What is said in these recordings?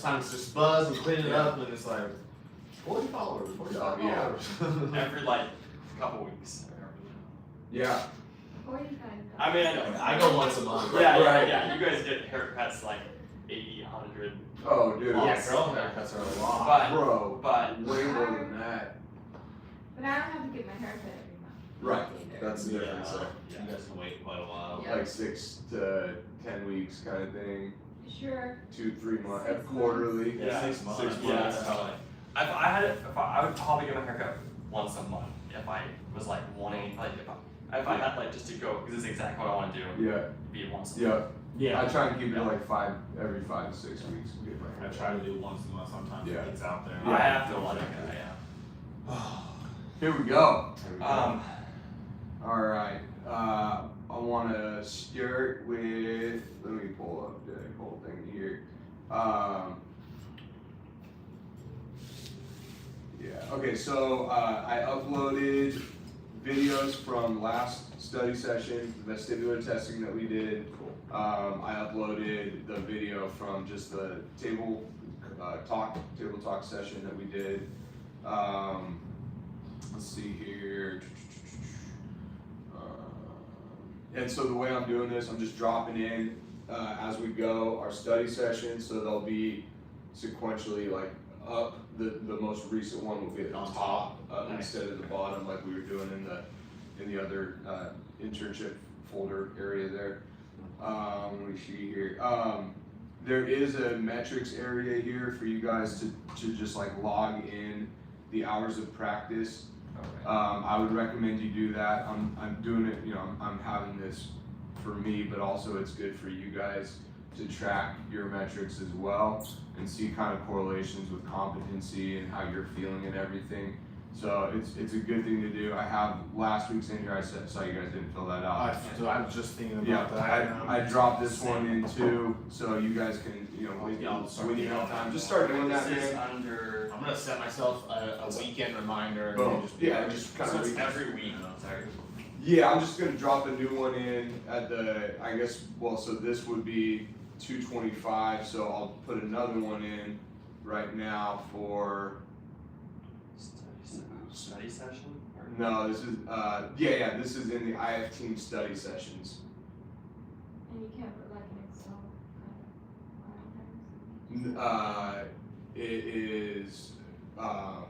times just buzz and clean it up, and it's like 40 followers, 45 followers. Every like couple weeks. Yeah. 45. I mean, I know. I go once a month. Yeah. You guys get haircuts like 80, 100. Oh, dude. Yeah, girl haircuts are a lot. But way more than that. But I don't have to get my hair cut every month. Right. Either. That's the difference. There. You guys can wait quite a while. Yeah. Like 6 to 10 weeks kind of thing. Sure. 2-3 months. 6 quarterly. Yeah. 6 months. 6 yeah, months. that's totally. I would probably get my haircut once a month if I was like wanting like if I had like just to go because it's exactly what I want to do. Yeah. Be it once a Yeah. month. Yeah. I try and keep it like every 5 to 6 weeks. To get my I hair. try to do once a month sometimes Yeah. if it's out there. I have to let it go. Yeah. Here we go. Um. All right. I want to start with. Let me pull up the whole thing here. Yeah. Okay. So I uploaded videos from last study session, the vestibular testing that we did. I uploaded the video from just the table talk session that we did. Let's see here. And so the way I'm doing this, I'm just dropping in as we go our study session, so they'll be sequentially like up. The most recent one will be at the top instead of the bottom, like we were doing in the other internship folder area there. Let me see here. There is a metrics area here for you guys to just like log in the hours of practice. I would recommend you do that. I'm doing it, I'm having this for me, but also it's good for you guys to track your metrics as well and see kind of correlations with competency and how you're feeling and everything. So it's a good thing to do. I have last week's in here. I saw you guys didn't fill that out. I was just thinking about Yeah, that. I dropped this one in too, so you guys can, when you have time, just start doing that, This is man. under. I'm gonna set myself a weekend reminder. Boom. And Yeah, just kind So of. it's every week. Sorry. Yeah, I'm just gonna drop a new one in at so this would be 225, so I'll put another one in right now for, Study session? Or? no, this is, this is in the IF team study sessions. And you can't put like an Excel kind of. It is, I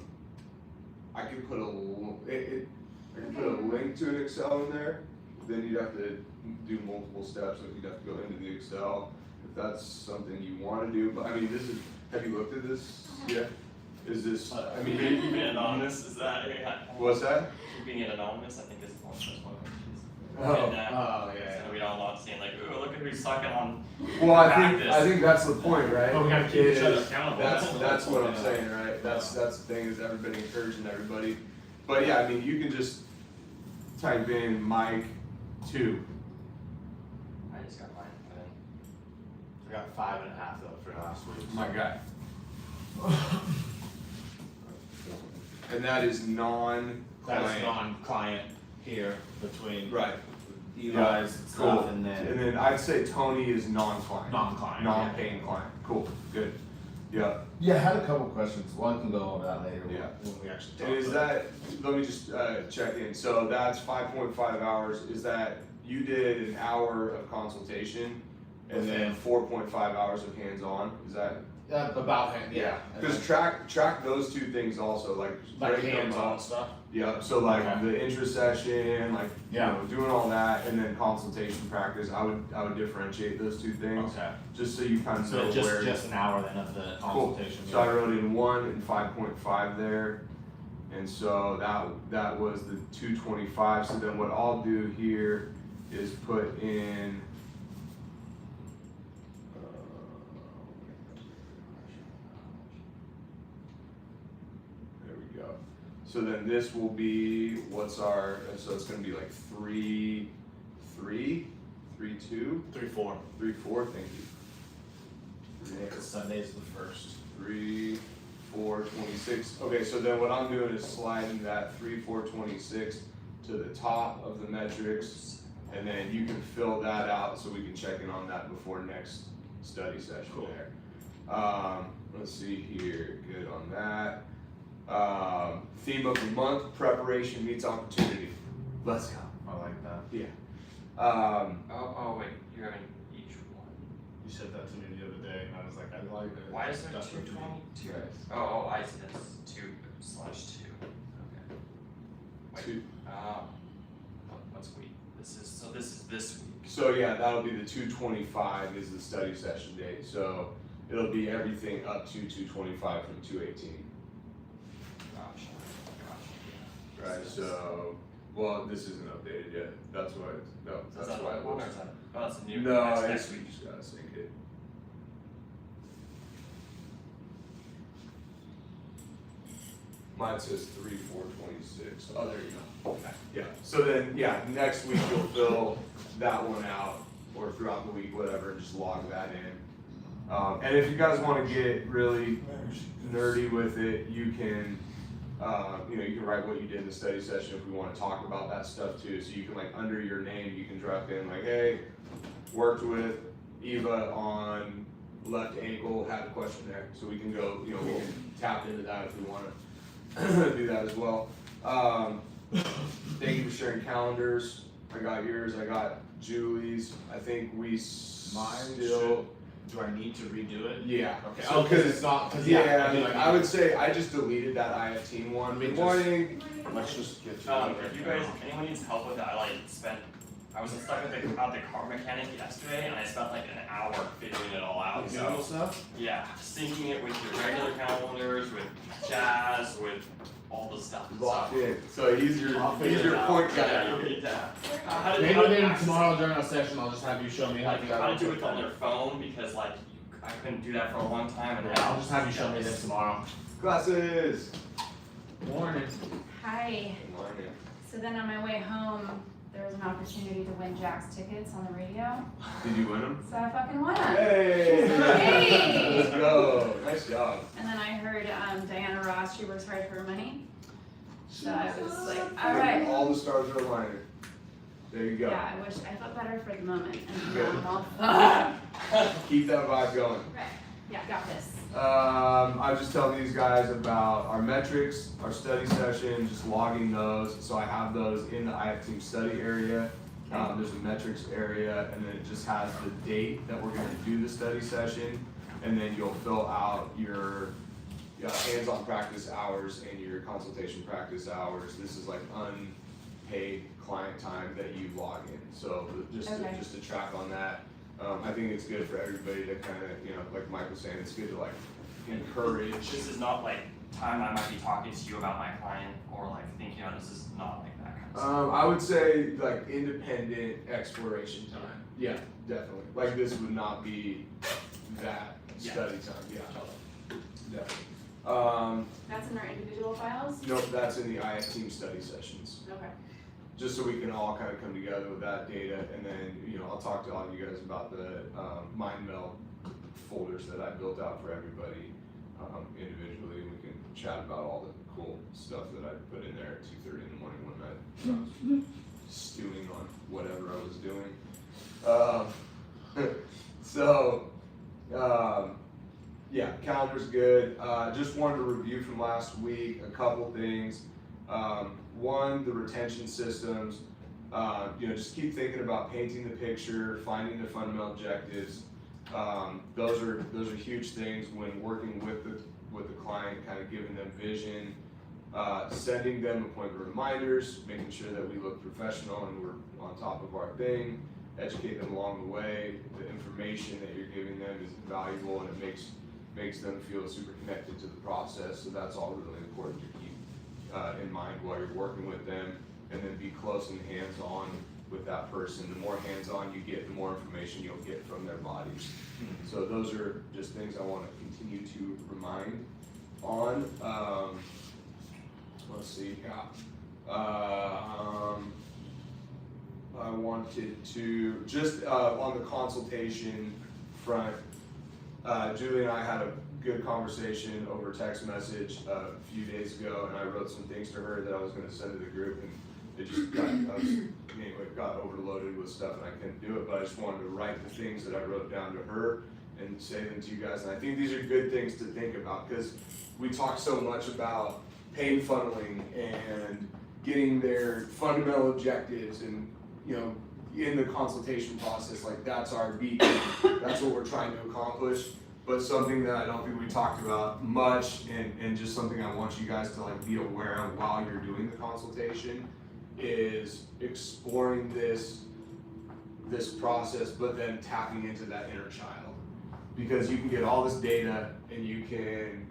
could put I could put a link to an Excel in there, then you'd have to do multiple steps, like you'd have to go into the Excel, if that's something you wanna do, but I mean, have you looked at this yet? Is this, Keeping it anonymous, is that? what's that? Keeping it anonymous, I think is one of those ones. Yeah. So we don't want to see like, ooh, look at who's sucking on. Well, I practice. think that's the point, right? Oh, we gotta keep each other Is- accountable. That's what I'm saying, right? That's the thing, is everybody encouraging everybody. But yeah, I mean, you can just type in Mike 2. I just got mine. I got 5.5 though for last week. My guy. And that is That's non-client. non-client here between Right. Eli's Cool. stuff and then And then I'd say Tony is non-client. non-client. Non-paying client. Cool, good. Yeah. Yeah, I had a couple questions. Well, I can go over that later Yeah. when we actually talk. And is about that, let me just check in, so that's 5.5 hours, is that you did an hour of consultation and then 4.5 hours of hands-on, is that? about him, yeah. Because track those two things also, like break them hands-on up. stuff. Yeah, so like Okay. the intra-session, like, Yeah. doing all that, and then consultation practice, I would differentiate those two things, Okay. just so you kind of So know where. just an hour then of the Cool. consultation. So I wrote in 1 and 5.5 there, and so that was the 225. So then what I'll do here is put in. There we go. So then this will be so it's gonna be like 3, 2, 3, 4. 3, 4. Thank you. Yeah, because Sunday's the first. 3, 4, 26. Okay, so then what I'm doing is sliding that 3, 4, 26 to the top of the metrics, and then you can fill that out so we can check in on that before next study session Cool. there. let's see here, good on that. Theme of the month, preparation meets opportunity. Let's go. I like that. Oh wait, you're having each one. You said that to me the other day, and I was like, I like it. Why is there That's what 222? Right. Oh, I see. That's 2/2. Okay. Wait. Two. What's week? This is this week. So yeah, that'll be the 225 is the study session date. So it'll be everything up to 225 from 218. Gosh. Yeah. Right. So, well, this isn't updated yet. That's why. That's that why it what looks. is that? Oh, that's a new. No, that's it's next we week. just gotta sync it. Mine says 3/4/26. Oh, there you go. Okay. Yeah. So then, yeah, next week you'll fill that one out, or throughout the week, whatever, and just log that in. And if you guys want to get really nerdy with it, you can, you can write what you did in the study session if we want to talk about that stuff too. So you can like under your name, you can drop in like, hey, worked with Eva on left ankle, had a question there. So we can go, we can tap into that if we want to do that as well. Thank you for sharing calendars. I got yours, I got Julie's. I think we still. Do I need to redo it? Yeah. Okay. So, Oh, because it's not. Cause yeah, I, mean, like, I would say I just deleted that IF one. Let me Good just- morning. Let's just get to it. If you guys, anyone needs help with it, I was stuck at the car mechanic yesterday, and I spent like an hour figuring it all out. Google So stuff. yeah, syncing it with your regular calendars, with Jazz, with all the stuff. Locked in. So he's your point guy. How to Maybe how to then access- tomorrow during our session, I'll just have you show me how to do that. how to do it on their phone, because like I couldn't do that for a long time, and Yeah, I'll just have you show me this tomorrow. Glasses. Morning. Hi. Good morning. So then on my way home, there was an opportunity to win Jack's tickets on the radio. Did you win them? So I fucking won 'em. Hey! Hey! Let's go. Nice job. And then I heard Diana Ross, she works hard for her money. So I was like, all right. All the stars are aligning. There you go. Yeah, I felt better for the moment. And Good. now I'm all Keep that vibe going. right. Yeah, got this. I was just telling these guys about our metrics, our study session, just logging those. So I have those in the IF team study area. There's a metrics area, and then it just has the date that we're going to do the study session, and then you'll fill out your hands-on practice hours and your consultation practice hours. This is like unpaid client time that you log in. So just Okay. just to track on that. I think it's good for everybody to kind of, like Mike was saying, it's good to like encourage. This is not like time I might be talking to you about my client, or like thinking about this is not like that kind of stuff. I would say like independent exploration time. Yeah, definitely. Like this would not be that Yeah. study time. Yeah, definitely. That's in our individual files? Nope, that's in the IF team study sessions. Okay. Just so we can all kind of come together with that data, and then I'll talk to all of you guys about the MindMeld folders that I built out for everybody individually. We can chat about all the cool stuff that I put in there at 2:30 in the morning one night. I was stewing on whatever I was doing. Yeah, calendar's good. Just wanted to review from last week a couple things. One, the retention systems. Just keep thinking about painting the picture, finding the fundamental objectives. Those are huge things when working with the client, kind of giving them vision, sending them appointment reminders, making sure that we look professional and we're on top of our thing, educate them along the way. The information that you're giving them is valuable, and it makes them feel super connected to the process. So that's all really important to keep in mind while you're working with them, and then be close and hands-on with that person. The more hands-on you get, the more information you'll get from their bodies. So those are just things I want to continue to remind on. Let's see, I wanted to, just on the consultation front, Julie and I had a good conversation over text message a few days ago, and I wrote some things to her that I was going to send to the group, and it just got overloaded with stuff and I couldn't do it, but I just wanted to write the things that I wrote down to her and say them to you guys. And I think these are good things to think about, because we talk so much about pain funneling and getting their fundamental objectives, and you know, in the consultation process, like that's our beacon, that's what we're trying to accomplish. But something that I don't think we talked about much, and just something I want you guys to like be aware of while you're doing the consultation, is exploring this process, but then tapping into that inner child. Because you can get all this data, and you can,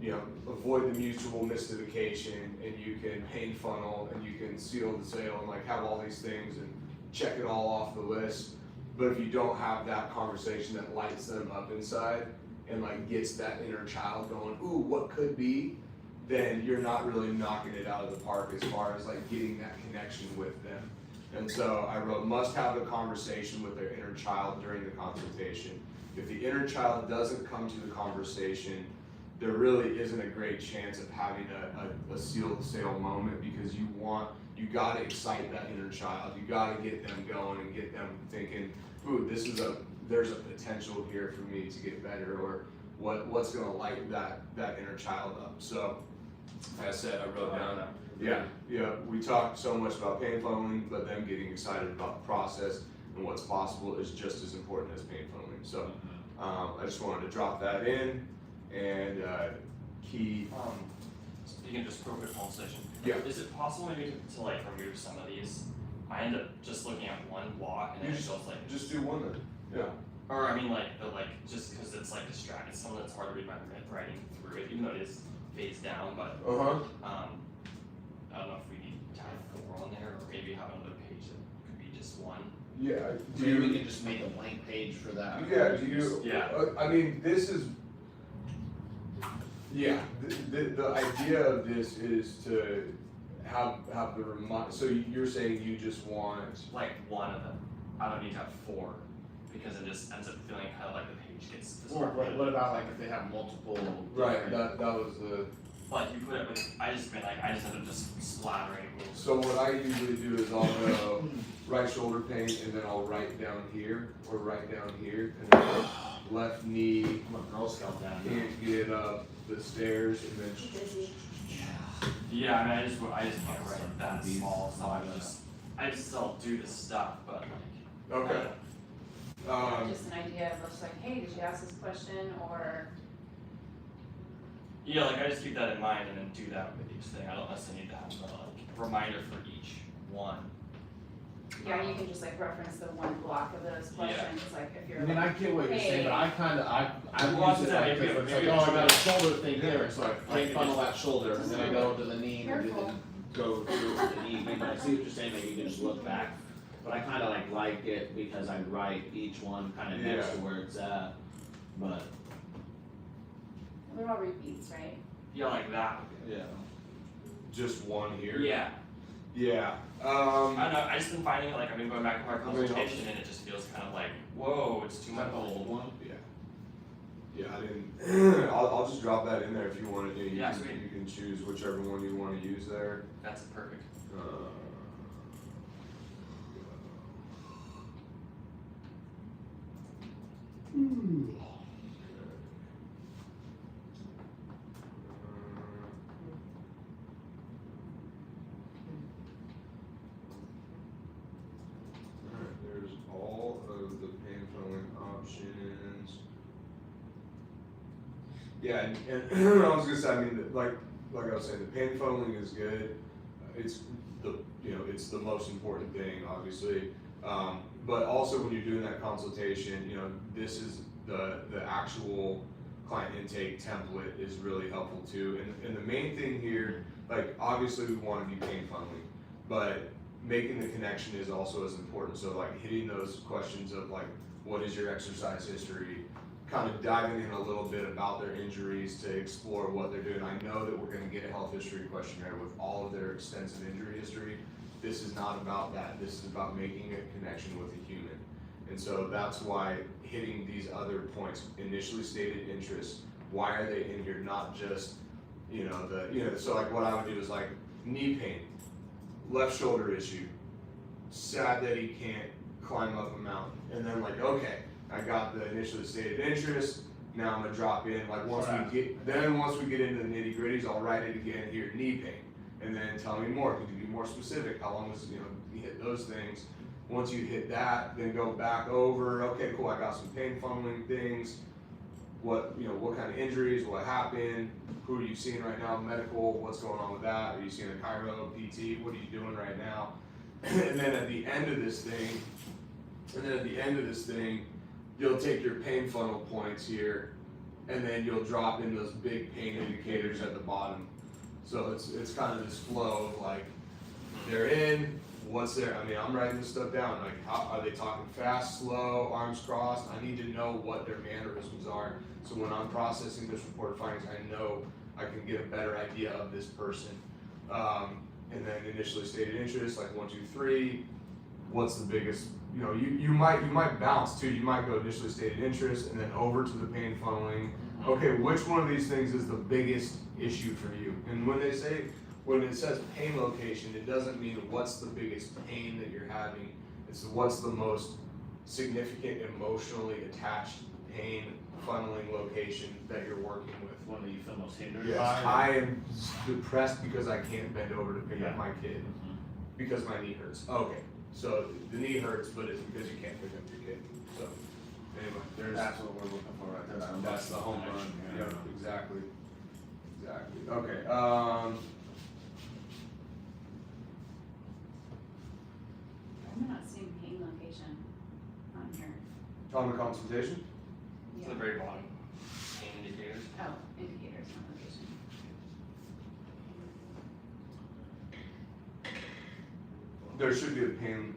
you know, avoid the mutual mystification, and you can pain funnel, and you can seal the sale, and like have all these things and check it all off the list. But if you don't have that conversation that lights them up inside and like gets that inner child going, ooh, what could be, then you're not really knocking it out of the park as far as like getting that connection with them. And so I wrote, must have a conversation with their inner child during the consultation. If the inner child doesn't come to the conversation, there really isn't a great chance of having a seal the sale moment, because you gotta excite that inner child. You gotta get them going and get them thinking, ooh, there's a potential here for me to get better, or what's gonna light that inner child up. So, like I said, I wrote down, yeah, we talked so much about pain funneling, but them getting excited about the process and what's possible is just as important as pain funneling. So, I just wanted to drop that in, and key. Speaking just quick conversation. Yeah. Is it possible maybe to like remove some of these? I end up just looking at one block and then it goes like. Just do one then. Yeah. Or I mean like just because it's like distracting. Some of it's hard to read my writing through it, even though it is phased down. But I don't know if we need to have 4 on there, or maybe have another page that could be just one. Yeah. Maybe we can just make a blank page for that. Yeah. Do you? Yeah. I mean, this is. Yeah. The idea of this is to have the remind. So you're saying you just want. Like one of them. I don't need to have 4, because it just ends up feeling kind of like the page gets Or disrupted. what about like if they have multiple? Right. different- That was the. But you put it with, I just end up just splattering it. So what I usually do is I'll go right shoulder pain, and then I'll write down here, or write down here, and then left knee, I'm a Girl Scout down here. can't get up the stairs, and then Yeah, I mean, I just can't write that small, so I just still do this stuff, but like. okay. Just an idea of just like, hey, did you ask this question, or Yeah, like I just keep that in mind and then do that with each thing. I don't necessarily need to have a reminder for each one. yeah, you can just like reference the one block of those questions, like if you're I mean, I like, get what you're saying, but I Well, use it yeah, like, maybe- it's maybe like, oh, I it's got a shoulder thing here, and so I Like, funnel that shoulder, and then I go to the knee, and Careful. then go through with the knee. Maybe I see what you're saying, maybe you can just look back, but I kinda like it because I write each one kinda next Yeah. to where it's at, but. they're all repeats, right? Yeah, like that. Yeah. Just one here. Yeah. Yeah. I don't know, I just been finding it like I've been going back to our consultation and it just feels kind of like, whoa, it's too Is much. that the old one? Yeah. Yeah, I didn't. I'll just drop that in there if you want to. You Yeah, can, sweet. you can choose whichever one you want to use there. That's perfect. Alright, there's all of the pain funneling options. Yeah, and I was gonna say, I mean, like I was saying, the pain funneling is good. It's it's the most important thing, obviously. But also when you're doing that consultation, this is the actual client intake template is really helpful too. And the main thing here, like obviously we want to be pain funneling, but making the connection is also as important. So like hitting those questions of like, what is your exercise history? Kind of diving in a little bit about their injuries to explore what they're doing. I know that we're going to get a health history questionnaire with all of their extensive injury history. This is not about that. This is about making a connection with a human. And so that's why hitting these other points, initially stated interests, why are they in here? Not just, so like what I would do is like knee pain, left shoulder issue, sad that he can't climb up a mountain. And then like, okay, I got the initially stated interest. Now I'm gonna drop in, like once we get into the nitty gritties, I'll write it again here, knee pain. And then tell me more, could you be more specific? How long was, you hit those things. Once you hit that, then go back over, okay, cool, I got some pain funneling things. What kind of injuries, what happened, who are you seeing right now, medical, what's going on with that? Are you seeing a chiro, PT, what are you doing right now? And then at the end of this thing, you'll take your pain funnel points here, and then you'll drop in those big pain indicators at the bottom. So it's kind of this flow of like, they're in, what's there? I mean, I'm writing this stuff down. Like, how are they talking fast, slow, arms crossed? I need to know what their mannerisms are. So when I'm processing this reported findings, I know I can get a better idea of this person. And then initially stated interest, like 1, 2, 3. What's the biggest? You might bounce too. You might go initially stated interest and then over to the pain funneling. Okay, which one of these things is the biggest issue for you? And when it says pain location, it doesn't mean what's the biggest pain that you're having. It's what's the most significant emotionally attached pain funneling location that you're working with. One that you feel most hindered Yes, by? I am depressed because I can't bend over to pick up my kid because my knee hurts. Okay, so the knee hurts, but it's because you can't pick up your kid. So anyway, That's what we're looking for right there. that's the home run. Yeah. Yep, exactly. Okay. I'm not seeing pain location on here. On the consultation. To the very bottom, pain indicators. Oh, indicators, not location. There should be a pain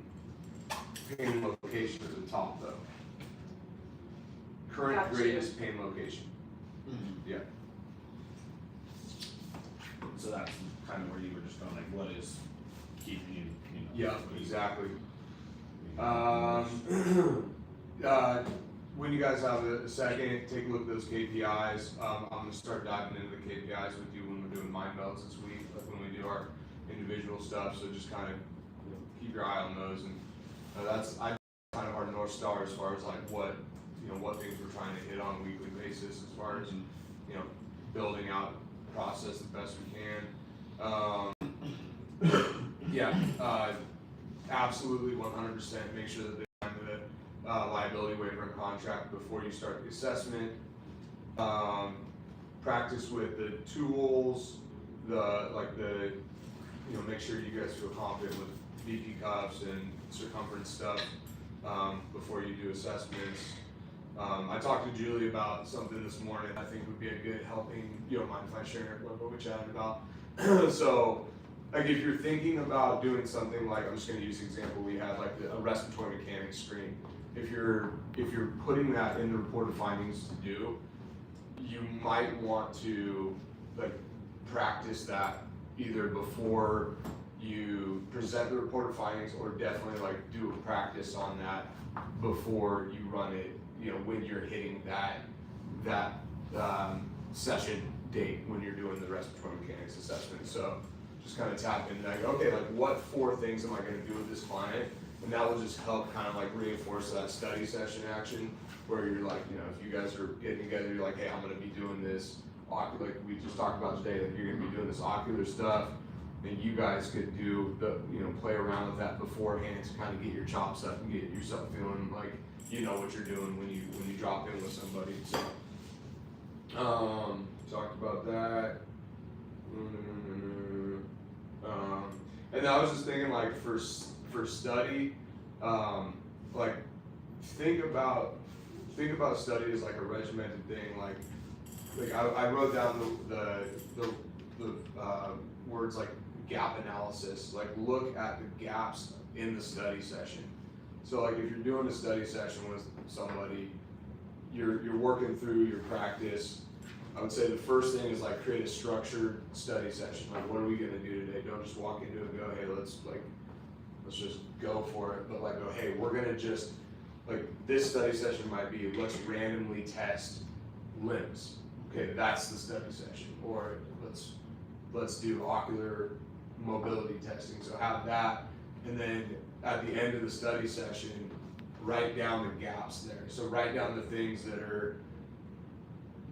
location at the top though. Current Got you. greatest pain location. Yeah. So that's kind of where you were just going, like, what is keeping you, Yeah, exactly. When you guys have a second, take a look at those KPIs. I'm gonna start diving into the KPIs with you when we're doing mind melds this week, like when we do our individual stuff. So just kind of keep your eye on those, and that's kind of our North Star as far as like what things we're trying to hit on a weekly basis as far as building out the process the best we can. Absolutely 100% make sure that they find the liability waiver and contract before you start the assessment. Practice with the tools, make sure you guys feel confident with VP cuffs and circumference stuff before you do assessments. I talked to Julie about something this morning I think would be a good helping, you don't mind if I share what we chatted about? So, like if you're thinking about doing something like, I'm just gonna use the example we had, like a respiratory mechanics screen. If you're putting that in the reported findings to do, you might want to like practice that either before you present the reported findings, or definitely like do a practice on that before you run it, when you're hitting that session date when you're doing the respiratory mechanics assessment. So just kind of tap into like, okay, like what 4 things am I going to do with this client? And that will just help kind of like reinforce that study session action where you're like, if you guys are getting together, you're like, hey, I'm going to be doing this, like we just talked about today, like you're going to be doing this ocular stuff, and you guys could do the, play around with that beforehand to kind of get your chops up and get yourself feeling like you know what you're doing when you drop in with somebody. So, talked about that. And I was just thinking like for study, like think about study as like a regimented thing. Like I wrote down the words like gap analysis. Like look at the gaps in the study session. So like if you're doing a study session with somebody, you're working through your practice. I would say the first thing is like create a structured study session. Like what are we gonna do today? Don't just walk into it and go, hey, let's just go for it. But like go, hey, we're gonna just like this study session might be let's randomly test limbs. Okay, that's the study session. Or let's do ocular mobility testing. So have that, and then at the end of the study session, write down the gaps there. So write down the things that are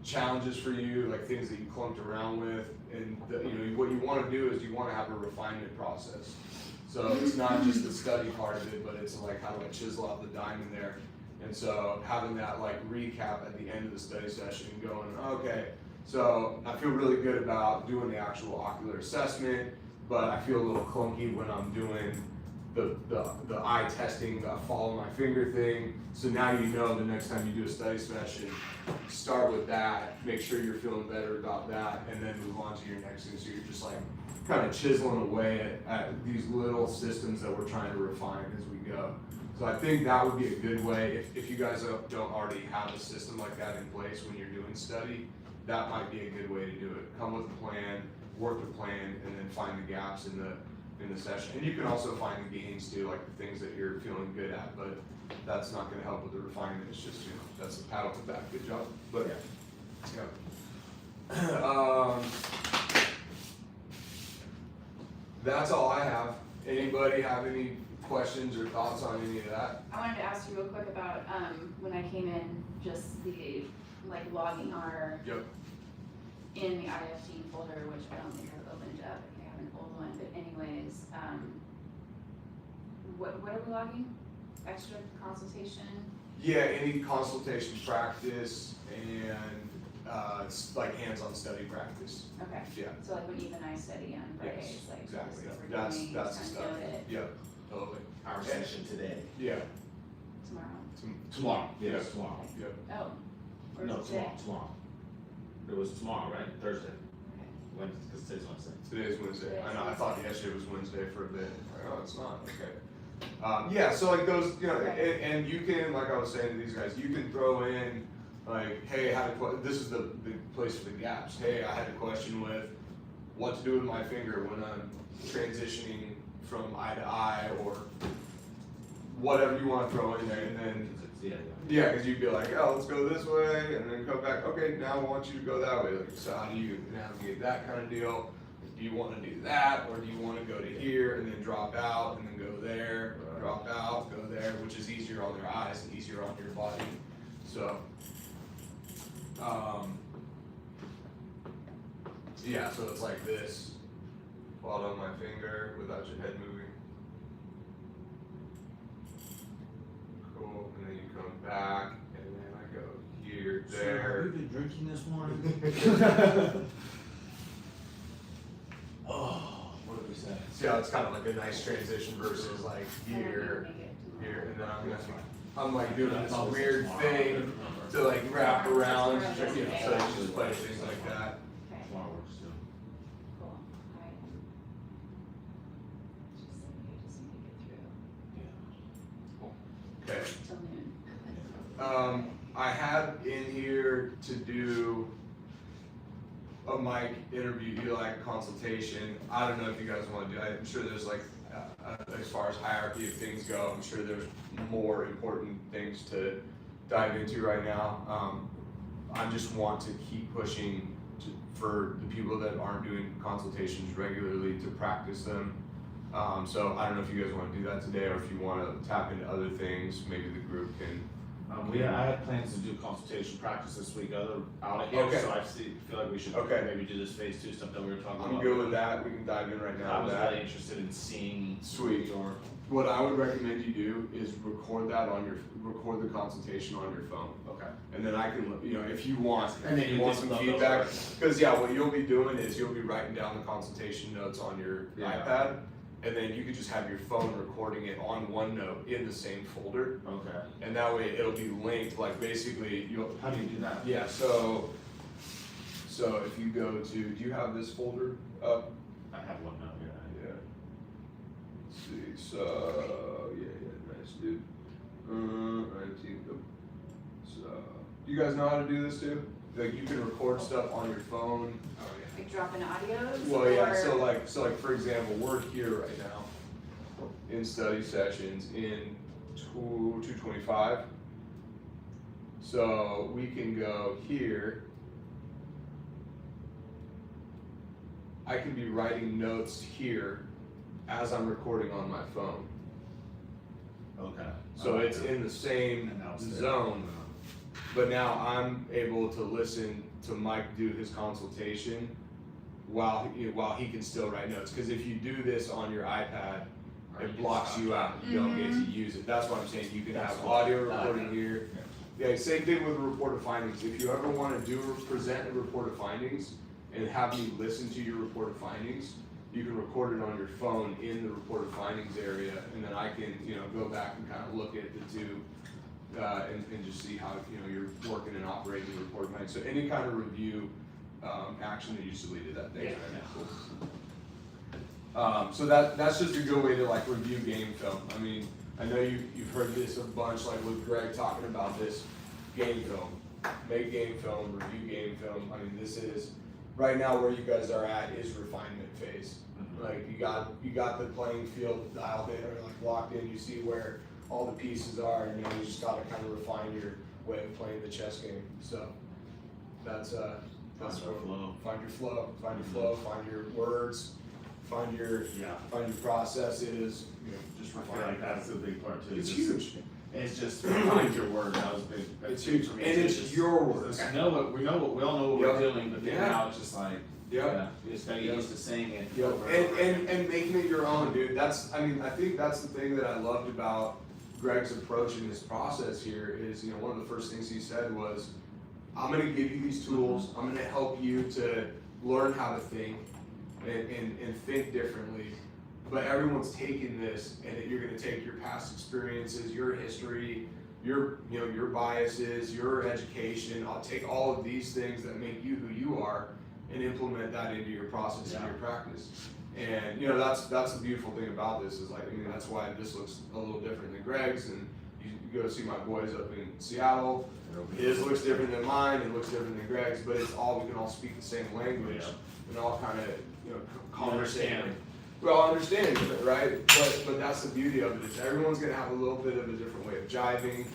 challenges for you, like things that you clunked around with, and what you want to do is you want to have a refinement process. So it's not just the study part of it, but it's like how do I chisel out the diamond there. And so having that like recap at the end of the study session, going, okay, so I feel really good about doing the actual ocular assessment, but I feel a little clunky when I'm doing the eye testing, follow my finger thing. So now you know the next time you do a study session, start with that, make sure you're feeling better about that, and then move on to your next thing. So you're just like kind of chiseling away at these little systems that we're trying to refine as we go. So I think that would be a good way, if you guys don't already have a system like that in place when you're doing study, that might be a good way to do it. Come with a plan, work the plan, and then find the gaps in the session. And you can also find the gains too, like the things that you're feeling good at, but that's not gonna help with the refinement, it's just, that's a pat on the back, good job. But yeah. That's all I have. Anybody have any questions or thoughts on any of that? I wanted to ask you real quick about, when I came in, just the, like, logging our, Yep. in the IFT folder, which I don't think I've opened up, I have an old one, but anyways, what are we logging? Extra consultation? Yeah, any consultation practice and it's like hands-on study practice. Okay. Yeah. So like when even I study on Fridays, Yes, like exactly. this is what we're That's doing, the just stuff. kind of note it Yep, totally. Our session today. Yeah. tomorrow. Tomorrow, yes, tomorrow. Yep. Oh, or No, is it today? tomorrow. It was tomorrow, right? Thursday. Okay. Wednesday, because today's Wednesday. Today's Wednesday. I know, I thought yesterday was Wednesday for a bit. Like, oh, it's not, okay. Yeah, so like those, and you can, like I was saying to these guys, you can throw in, like, hey, I had this is the place for the gaps. Hey, I had a question with what to do with my finger when I'm transitioning from eye to eye, or whatever you want to throw in there, and then, yeah, because you'd be like, oh, let's go this way, and then come back, okay, now I want you to go that way. Like, so how do you navigate that kind of deal? Do you want to do that, or do you want to go to here and then drop out and then go there, drop out, go there, which is easier on their eyes and easier on your body. So, yeah, so it's like this. Follow my finger without your head moving. Cool, and then you come back, and then I go here, there. Have you been drinking this morning? Oh, what did we say? See how it's kind of like a nice transition versus like here, here, and then I'm like doing this weird thing to like wrap around, so you just play things like that. Okay, Tomorrow works too. cool, alright. Just need to get Okay. through till noon. I had in here to do a mic interview, like consultation. I don't know if you guys want to do. I'm sure there's like, as far as hierarchy of things go, I'm sure there's more important things to dive into right now. I just want to keep pushing for the people that aren't doing consultations regularly to practice them. So I don't know if you guys want to do that today, or if you want to tap into other things. Maybe the group can. I had plans to do consultation practice this week out of here, Okay. so feel like we should maybe do this phase 2 stuff that we were talking about. I'm good with that. We can dive in right now. I was with that. really interested in seeing Sweet. your. What I would recommend you do is record the consultation on your phone. Okay. And then I can, if you want, And then you want can some upload those, feedback. right? Because yeah, what you'll be doing is you'll be writing down the consultation notes on your Yeah. iPad. And then you could just have your phone recording it on OneNote in the same folder. Okay. And that way it'll be linked, like basically you'll. How do you do that? Yeah, so if you go to, do you have this folder up? I have one now, yeah. Yeah. Let's see, so, yeah, nice, dude. So, you guys know how to do this too? Like, you can record stuff on your phone. Like dropping audios? Well, yeah, or- so like, for example, we're here right now in study sessions in 225. So we can go here. I can be writing notes here as I'm recording on my phone. Okay. So it's in the same And now it's there. zone. But now I'm able to listen to Mike do his consultation while he can still write notes. Because if you do this on your iPad, it blocks you out. You don't get to use it. That's what I'm saying. You can That's have what- audio recording here. Yeah, same thing with the report of findings. If you ever want to present a report of findings and have me listen to your report of findings, you can record it on your phone in the report of findings area, and then I can, go back and kind of look at the two, and just see how, you're working and operating the report of findings. So any kind of review, action that you just deleted that thing. Right? So that's just a good way to like review game film. I mean, I know you've heard this a bunch, like with Greg talking about this game film. Make game film, review game film. I mean, this is, right now where you guys are at is refinement phase. Like you got the playing field dialed in or like locked in, you see where all the pieces are, and you just gotta kind of refine your way of playing the chess game. So that's Find where your flow. find your flow, find your words, find your processes, just I feel refine. like that's the big part too. It's just- huge. It's just find your word, that was big. It's big huge, for me, and too. it's Just- your words. We all know what we're Yep. doing, but then Yeah. now it's just like, Yep. you just gotta get used to saying it. Yep. over and over again. And making it your own, dude. I think that's the thing that I loved about Greg's approach in this process here is, one of the first things he said was, I'm gonna give you these tools, I'm gonna help you to learn how to think and think differently. But everyone's taking this, and that you're gonna take your past experiences, your history, your biases, your education. I'll take all of these things that make you who you are and implement that into your process and your practice. And that's the beautiful thing about this is that's why this looks a little different than Greg's. And you go see my boys up in Seattle. His looks different than mine. It looks different than Greg's, but it's all, we can all speak the same language and all kind of conversate. Well, understanding of it, right? But that's the beauty of it is everyone's gonna have a little bit of a different way of jiving.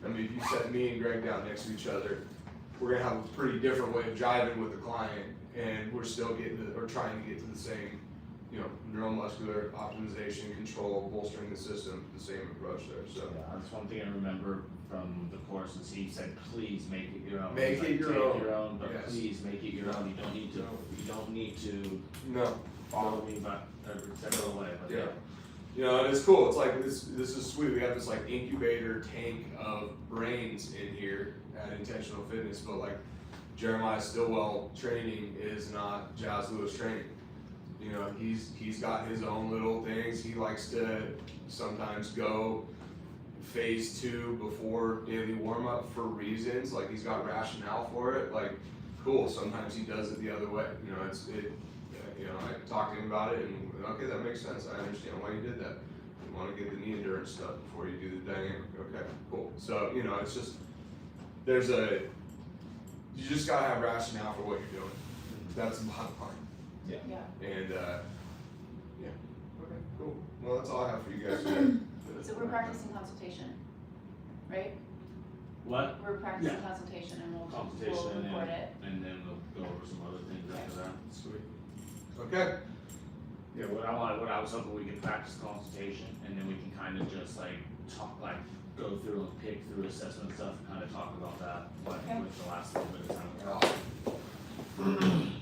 I mean, if you set me and Greg down next to each other, we're gonna have a pretty different way of jiving with the client, and we're still trying to get to the same, neuromuscular optimization, control, bolstering the system, the same approach there. So Yeah, that's one thing I remember from the course is he said, please make it your own. Make He's it your take own. your own, but Yes. please make it your own. You don't need to no. follow me but every step of the way, but Yeah. And it's cool. It's like this is sweet. We have this like incubator tank of brains in here at Intentional Fitness, but like Jeremiah Stillwell training is not Jazz Lewis training. He's got his own little things. He likes to sometimes go phase 2 before daily warm up for reasons. Like he's got rationale for it. Like cool. Sometimes he does it the other way. I talked to him about it, and okay, that makes sense. I understand why you did that. You want to get the knee endurance stuff before you do the dynamic. Okay, cool. So it's just you just gotta have rationale for what you're doing. That's the bottom line. Yeah. And okay, cool. Well, that's all I have for you guys today. So we're practicing consultation, right? What? We're practicing Yeah. consultation and we'll Consultation record it. and then we'll go over some other things after that. Sweet. Okay. Yeah, what I was hoping we could practice consultation and then we can kind of just go through and pick through assessment stuff and kind of talk about that Okay. with the last little bit of time.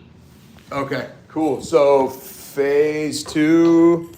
Okay, cool. So phase 2